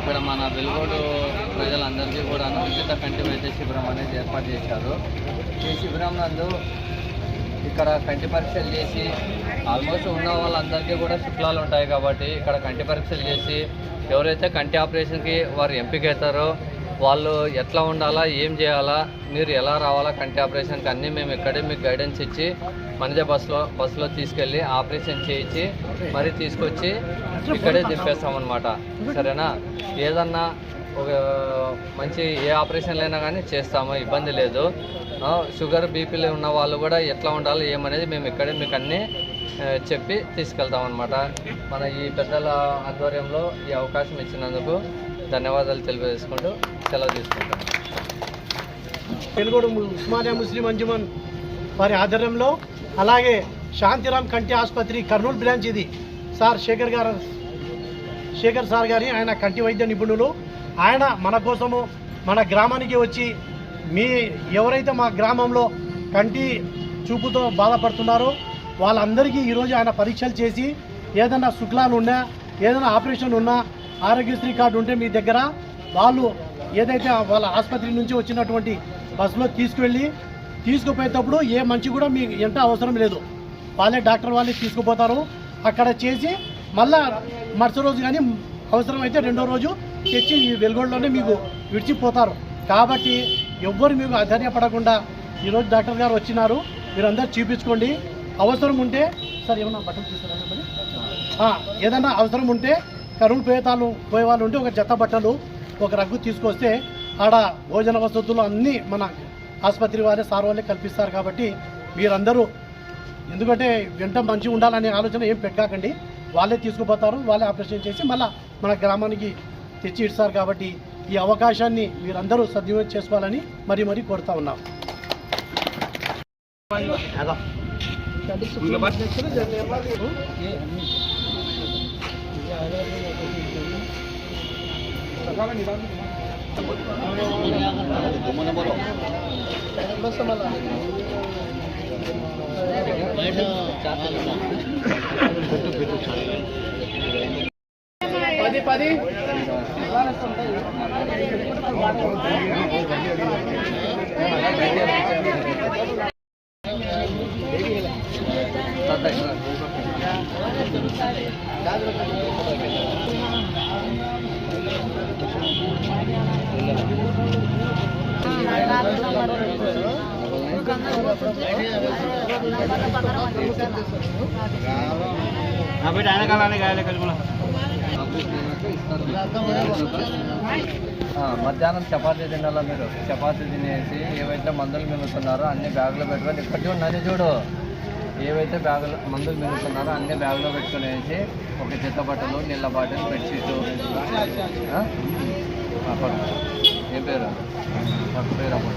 ఇక్కడ మన వెలుగోడు ప్రజలందరికీ కూడా ఉచిత కంటి వైద్య శిబిరం అనేది ఏర్పాటు చేశారు. ఈ శిబిరం నందు ఇక్కడ కంటి పరీక్షలు చేసి ఆల్మోస్ట్ ఉన్న వాళ్ళందరికీ కూడా శుక్లాలు ఉంటాయి కాబట్టి ఇక్కడ కంటి పరీక్షలు చేసి ఎవరైతే కంటి ఆపరేషన్కి వారు ఎంపిక అవుతారో వాళ్ళు ఎట్లా ఉండాలా, ఏం చేయాలా, మీరు ఎలా రావాలా కంటి ఆపరేషన్కి అన్నీ మేము ఇక్కడే మీకు గైడెన్స్ ఇచ్చి మనదే బస్సులో తీసుకెళ్ళి ఆపరేషన్ చేయించి మరీ తీసుకొచ్చి ఇక్కడే దింపేస్తామన్నమాట. సరేనా? ఏదన్నా ఒక మంచి ఏ ఆపరేషన్లైనా కానీ చేస్తాము, ఇబ్బంది లేదు. షుగర్ బీపీలు ఉన్న వాళ్ళు కూడా ఎట్లా ఉండాలి ఏమనేది మేము ఇక్కడే మీకు అన్నీ చెప్పి తీసుకెళ్తామన్నమాట. మన ఈ పెద్దల ఆధ్వర్యంలో ఈ అవకాశం ఇచ్చినందుకు ధన్యవాదాలు తెలియజేసుకుంటూ సెలవు తీసుకుంటాం. వెలుగోడు ఉస్మానియా ముస్లిం అంజుమన్ వారి ఆధ్వర్యంలో, అలాగే శాంతిరామ్ కంటి ఆసుపత్రి కర్నూలు బ్రాంచ్ ఇది సార్ శేఖర్ సార్ గారి, ఆయన కంటి వైద్య నిపుణులు. ఆయన మన కోసము మన గ్రామానికి వచ్చి ఎవరైతే మా గ్రామంలో కంటి చూపుతో బాధపడుతున్నారో వాళ్ళందరికీ ఈరోజు ఆయన పరీక్షలు చేసి ఏదైనా శుక్లాలు ఉన్నా, ఏదైనా ఆపరేషన్ ఉన్నా, ఆరోగ్యశ్రీ కార్డు ఉంటే మీ దగ్గర వాళ్ళు ఏదైతే వాళ్ళ ఆసుపత్రి నుంచి వచ్చినటువంటి బస్సులో తీసుకుపోయేటప్పుడు ఏ మంచి కూడా మీకు ఎంత అవసరం లేదు, వాళ్ళే డాక్టర్ వాళ్ళే తీసుకుపోతారు. అక్కడ చేసి మళ్ళా మరుసటి రోజు కానీ అవసరమైతే రెండో రోజు తెచ్చి ఈ వెలుగోడులోనే మీకు విడిచిపోతారు. కాబట్టి ఎవ్వరు మీకు ఆశ్చర్యపడకుండా ఈరోజు డాక్టర్ గారు వచ్చినారు, మీరందరూ చూపించుకోండి. అవసరం ఉంటే సార్ ఏమన్నా బట్టలు తీసుకురా, ఏదైనా అవసరం ఉంటే కరువు పోయే వాళ్ళు ఉంటే ఒక జత బట్టలు, ఒక రగ్గు తీసుకొస్తే ఆడ భోజన వసతులు అన్నీ మన ఆసుపత్రి వారే సార్ వాళ్ళే కల్పిస్తారు. కాబట్టి మీరందరూ, ఎందుకంటే వెంట మంచిగా ఉండాలనే ఆలోచన ఏం పెట్టకండి, వాళ్ళే తీసుకుపోతారు, వాళ్ళే ఆపరేషన్ చేసి మళ్ళీ మన గ్రామానికి తెచ్చి ఇస్తారు. కాబట్టి ఈ అవకాశాన్ని మీరందరూ సద్వినియోగం చేసుకోవాలని మరీ కోరుతా ఉన్నాం. పది మధ్యాహ్నం చపాతీ తినాలా, మీరు చపాతీ తినేసి ఏవైతే మందులు మిగులుతున్నారో అన్ని బ్యాగులో పెట్టుకొని ఇప్పటి ఉన్నది చూడు, ఏవైతే మందులు మిగులుతున్నారో అన్ని బ్యాగులో పెట్టుకునేసి ఒక చెత్త బట్టలు, నీళ్ళ బాటిల్, బెడ్షీటు, ఏ పేరు పేరు అప్పుడు